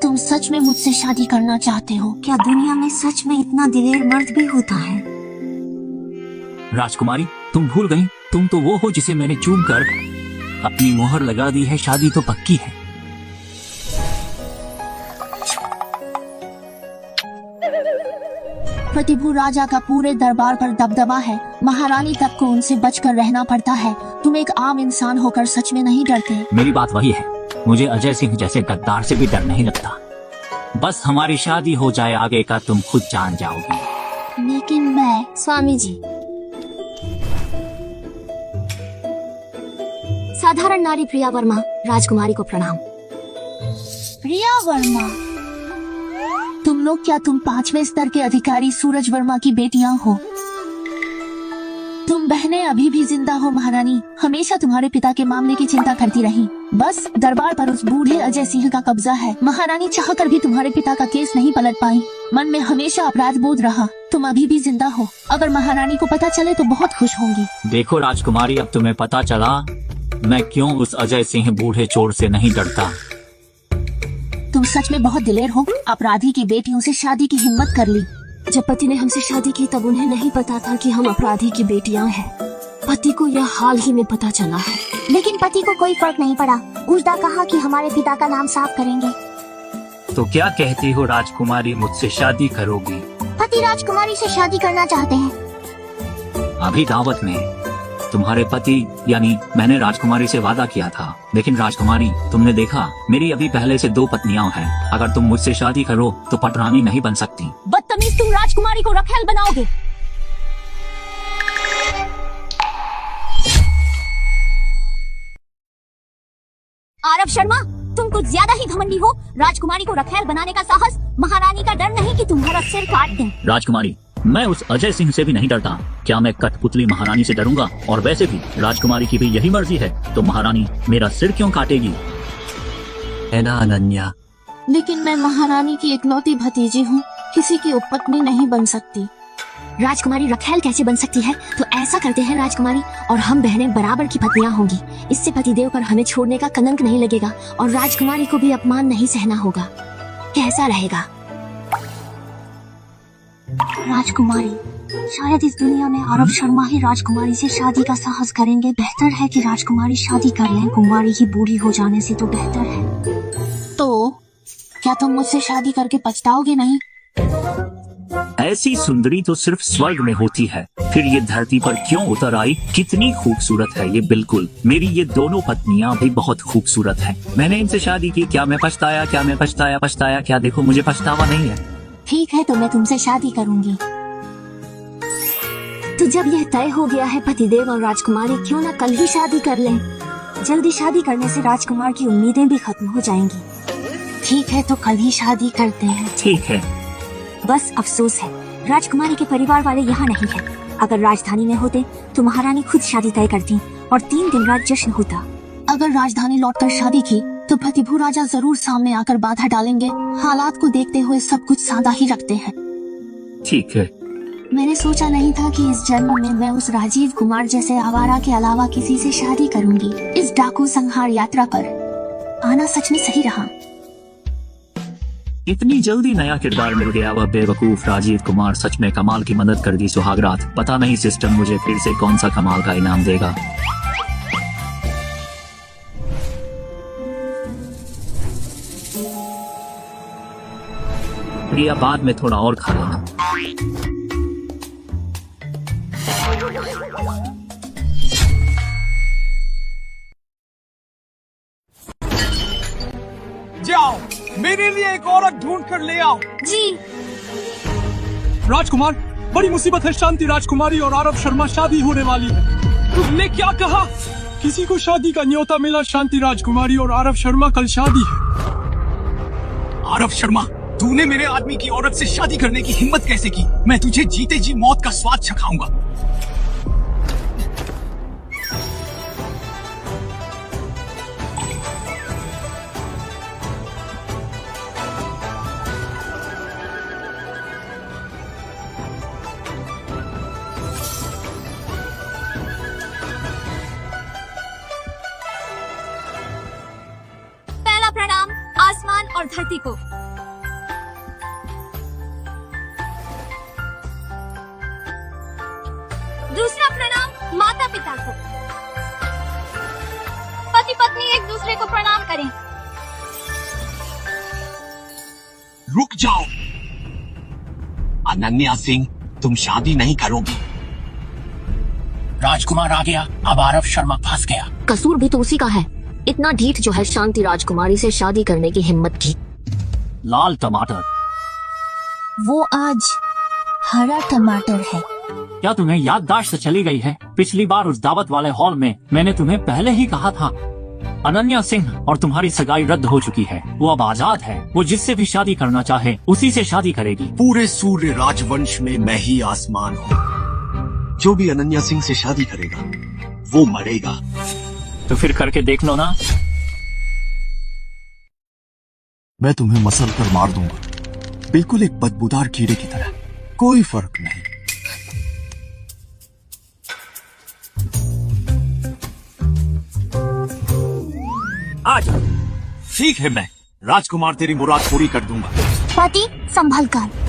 तुम सच में मुझसे शादी करना चाहते हो? क्या दुनिया में सच में इतना दिलेर मर्द भी होता है? राजकुमारी, तुम भूल गई, तुम तो वो हो जिसे मैंने चूम कर अपनी मोहर लगा दी है। शादी तो पक्की है। प्रतिभू राजा का पूरे दरबार पर दबदबा है। महारानी तक को उनसे बचकर रहना पड़ता है। तुम एक आम इंसान होकर सच में नहीं डरते? मेरी बात वही है, मुझे अजय सिंह जैसे गद्दार से भी डर नहीं लगता। बस हमारी शादी हो जाए, आगे का तुम खुद जान जाओगी। लेकिन मैं... स्वामी जी, साधारण नारी प्रिया वर्मा, राजकुमारी को प्रणाम। प्रिया वर्मा, तुम लोग क्या तुम 5वें स्तर के अधिकारी सूरज वर्मा की बेटियां हो? तुम बहनें अभी भी जिंदा हो महारानी। हमेशा तुम्हारे पिता के मामले की चिंता करती रही। बस दरबार पर उस बूढ़े अजय सिंह का कब्जा है। महारानी चाहकर भी तुम्हारे पिता का केस नहीं पलट पाई। मन में हमेशा अपराध बोध रहा। तुम अभी भी जिंदा हो। अगर महारानी को पता चले तो बहुत खुश होंगी। देखो राजकुमारी, अब तुम्हें पता चला मैं क्यों उस अजय सिंह बूढ़े चोर से नहीं डरता। तुम सच में बहुत दिलेर हो। अपराधी की बेटियों से शादी की हिम्मत कर ली। जब पति ने हमसे शादी की तब उन्हें नहीं पता था कि हम अपराधी की बेटियां हैं। पति को यह हाल ही में पता चला है। लेकिन पति को कोई फर्क नहीं पड़ा। उल्टा कहा कि हमारे पिता का नाम साफ करेंगे। तो क्या कहती हो राजकुमारी, मुझसे शादी करोगी? पति राजकुमारी से शादी करना चाहते हैं। अभी दावत में तुम्हारे पति यानी मैंने राजकुमारी से वादा किया था। लेकिन राजकुमारी, तुमने देखा मेरी अभी पहले से 2 पत्नियां हैं। अगर तुम मुझसे शादी करो तो पटरानी नहीं बन सकती। बदतमीज, तुम राजकुमारी को रखेल बनाओगे। आरव शर्मा, तुम कुछ ज्यादा ही घमंडी हो। राजकुमारी को रखेल बनाने का साहस। महारानी का डर नहीं कि तुम्हारा सिर काट दें। राजकुमारी, मैं उस अजय सिंह से भी नहीं डरता। क्या मैं कठपुतली महारानी से डरूंगा? और वैसे भी राजकुमारी की भी यही मर्जी है, तो महारानी मेरा सिर क्यों काटेगी? है ना अनन्या? लेकिन मैं महारानी की इकलौती भतीजी हूँ, किसी की उपपत्नी नहीं बन सकती। राजकुमारी रखेल कैसे बन सकती है? तो ऐसा करते हैं राजकुमारी और हम बहनें बराबर की पत्नियां होंगी। इससे पतिदेव पर हमें छोड़ने का कलंक नहीं लगेगा और राजकुमारी को भी अपमान नहीं सहना होगा। कैसा रहेगा? राजकुमारी, शायद इस दुनिया में आरव शर्मा ही राजकुमारी से शादी का साहस करेंगे। बेहतर है कि राजकुमारी शादी कर लें। कुंवारी ही बूढ़ी हो जाने से तो बेहतर है। तो क्या तुम मुझसे शादी करके पछताओगे नहीं? ऐसी सुंदरी तो सिर्फ स्वर्ग में होती है, फिर ये धरती पर क्यों उतर आई? कितनी खूबसूरत है ये। बिल्कुल, मेरी ये दोनों पत्नियां भी बहुत खूबसूरत हैं। मैंने इनसे शादी की। क्या मैं पछताया? क्या मैं पछताया? क्या देखो, मुझे पछतावा नहीं है। ठीक है, तो मैं तुमसे शादी करूंगी। तो जब यह तय हो गया है पतिदेव और राजकुमारी, क्यों ना कल ही शादी कर लें? जल्दी शादी करने से राजकुमार की उम्मीदें भी खत्म हो जाएंगी। ठीक है, तो कल ही शादी करते हैं। ठीक है। बस अफसोस है, राजकुमारी के परिवार वाले यहाँ नहीं है। अगर राजधानी में होते तो महारानी खुद शादी तय करती और 3 दिन रात जश्न होता। अगर राजधानी लौटकर शादी की तो प्रतिभू राजा जरूर सामने आकर बाधा डालेंगे। हालात को देखते हुए सब कुछ सादा ही रखते हैं। ठीक है। मैंने सोचा नहीं था कि इस जन्म में मैं उस राजीव कुमार जैसे आवारा के अलावा किसी से शादी करूंगी। इस डाकू संहार यात्रा पर आना सच में सही रहा। इतनी जल्दी नया किरदार मिल गया। वह बेवकूफ राजीव कुमार सच में कमाल की मदद कर दी। सुहागरात, पता नहीं सिस्टम मुझे फिर से कौन सा कमाल का इनाम देगा। प्रिया, बाद में थोड़ा और खा लेना। जाओ, मेरे लिए एक औरत ढूंढ कर ले आओ। जी। राजकुमार, बड़ी मुसीबत है। शांति राजकुमारी और आरव शर्मा शादी होने वाली है। तुमने क्या कहा? किसी को शादी का न्योता मिला। शांति राजकुमारी और आरव शर्मा कल शादी है। आरव शर्मा, तूने मेरे आदमी की औरत से शादी करने की हिम्मत कैसे की? मैं तुझे जीते जी मौत का स्वाद चखाऊंगा। पहला प्रणाम आसमान और धरती को। दूसरा प्रणाम माता पिता को। पति पत्नी एक दूसरे को प्रणाम करें। रुक जाओ अनन्या सिंह, तुम शादी नहीं करोगी। राजकुमार आ गया, अब आरव शर्मा फंस गया। कसूर भी तो उसी का है, इतना ढीठ जो है शांति राजकुमारी से शादी करने की हिम्मत की। लाल टमाटर। वो आज हरा टमाटर है। क्या तुम्हें याददाश्त चली गई है? पिछली बार उस दावत वाले हॉल में मैंने तुम्हें पहले ही कहा था, अनन्या सिंह और तुम्हारी सगाई रद्द हो चुकी है। वो अब आजाद है, वो जिससे भी शादी करना चाहे उसी से शादी करेगी। पूरे सूर्य राजवंश में मैं ही आसमान हूँ। जो भी अनन्या सिंह से शादी करेगा वो मरेगा। तो फिर करके देख लो ना। मैं तुम्हें मसल कर मार दूंगा, बिल्कुल एक बदबूदार कीड़े की तरह, कोई फर्क नहीं। आ जाओ। ठीक है, मैं राजकुमार तेरी मुराद पूरी कर दूंगा। पति संभल कर।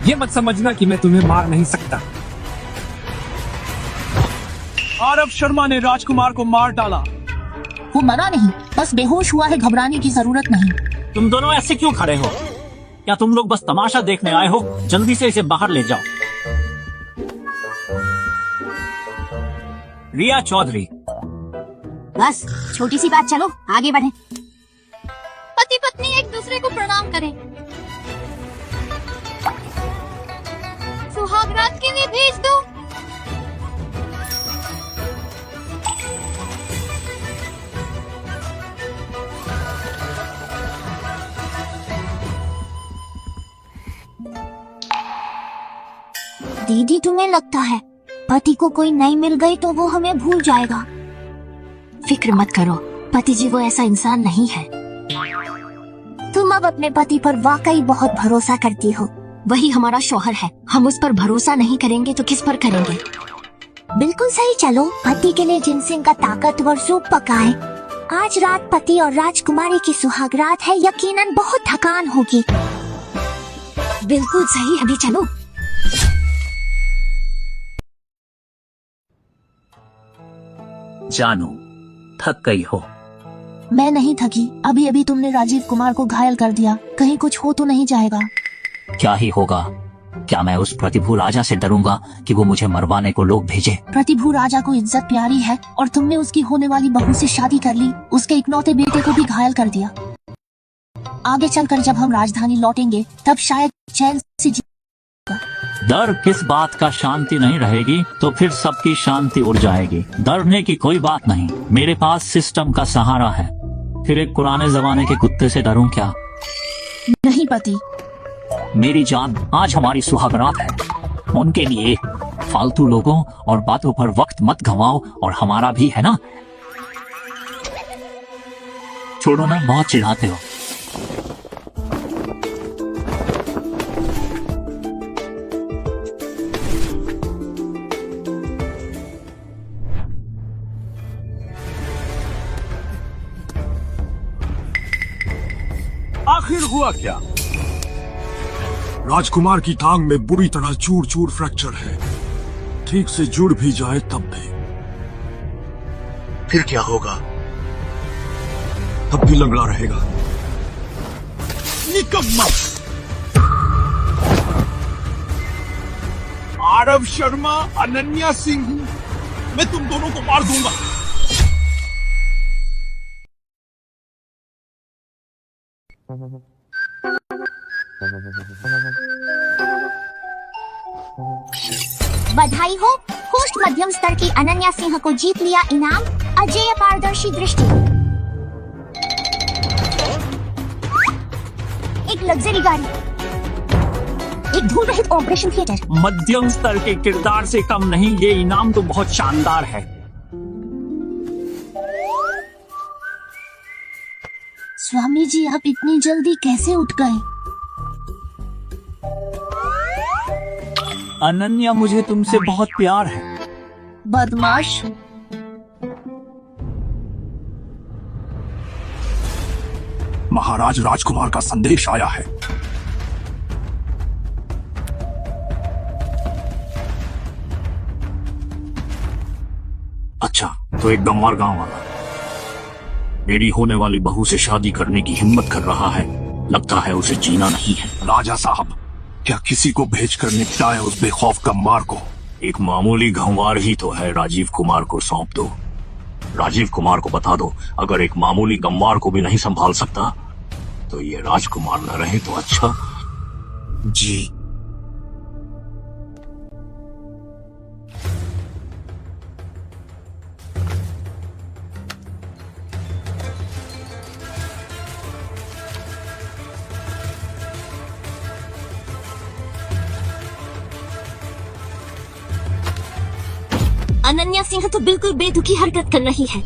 ये मत समझना कि मैं तुम्हें मार नहीं सकता। आरव शर्मा ने राजकुमार को मार डाला। वो मरा नहीं, बस बेहोश हुआ है, घबराने की जरूरत नहीं। तुम दोनों ऐसे क्यों खड़े हो? क्या तुम लोग बस तमाशा देखने आए हो? जल्दी से इसे बाहर ले जाओ। रिया चौधरी। बस छोटी सी बात, चलो आगे बढ़े। पति पत्नी एक दूसरे को प्रणाम करें। सुहागरात के लिए भेज दो। दीदी, तुम्हें लगता है पति को कोई नई मिल गई तो वो हमें भूल जाएगा? फिक्र मत करो पति जी, वो ऐसा इंसान नहीं है। तुम अब अपने पति पर वाकई बहुत भरोसा करती हो। वही हमारा शौहर है, हम उस पर भरोसा नहीं करेंगे तो किस पर करेंगे? बिल्कुल सही। चलो पति के लिए जिनसिंग का ताकतवर सूप पकाएं। आज रात पति और राजकुमारी की सुहागरात है, यकीनन बहुत थकान होगी। बिल्कुल सही, अभी चलो। जानू, थक गई हो? मैं नहीं थकी, अभी अभी तुमने राजीव कुमार को घायल कर दिया, कहीं कुछ हो तो नहीं जाएगा? क्या ही होगा? क्या मैं उस प्रतिभू राजा से डरूंगा कि वो मुझे मरवाने को लोग भेजे? प्रतिभू राजा को इज्जत प्यारी है और तुमने उसकी होने वाली बहू से शादी कर ली, उसके इकलौते बेटे को भी घायल कर दिया। आगे चलकर जब हम राजधानी लौटेंगे तब शायद चैन से डर किस बात का शांति नहीं रहेगी तो फिर सबकी शांति उड़ जाएगी। डरने की कोई बात नहीं, मेरे पास सिस्टम का सहारा है। फिर एक पुराने जमाने के कुत्ते से डरूं क्या? नहीं पति। मेरी जान, आज हमारी सुहागरात है, उनके लिए फालतू लोगों और बातों पर वक्त मत गंवाओ, और हमारा भी है ना। छोड़ो ना, बहुत चिढ़ाते हो। आखिर हुआ क्या? राजकुमार की टांग में बुरी तरह चूर चूर फ्रैक्चर है, ठीक से जुड़ भी जाए तब भी। फिर क्या होगा? तब भी लंगड़ा रहेगा। निकम्मा! आरव शर्मा, अनन्या सिंह, मैं तुम दोनों को मार दूंगा। बधाई हो, होस्ट मध्यम स्तर की अनन्या सिंह को जीत लिया इनाम, अजेय पारदर्शी दृष्टि। एक लग्जरी गाड़ी, एक धूल रहित ऑपरेशन थिएटर। मध्यम स्तर के किरदार से कम नहीं, ये इनाम तो बहुत शानदार है। स्वामी जी, आप इतनी जल्दी कैसे उठ गए? अनन्या, मुझे तुमसे बहुत प्यार है। बदमाश। महाराज राजकुमार का संदेश आया है। अच्छा, तो एक गंवार गांव वाला मेरी होने वाली बहू से शादी करने की हिम्मत कर रहा है। लगता है उसे जीना नहीं है। राजा साहब, क्या किसी को भेजकर निपटाए उस बेखौफ गंवार को? एक मामूली गंवार ही तो है, राजीव कुमार को सौंप दो। राजीव कुमार को बता दो, अगर एक मामूली गंवार को भी नहीं संभाल सकता तो ये राजकुमार न रहे तो अच्छा। जी। अनन्या सिंह तो बिल्कुल बेतुकी हरकत कर रही है।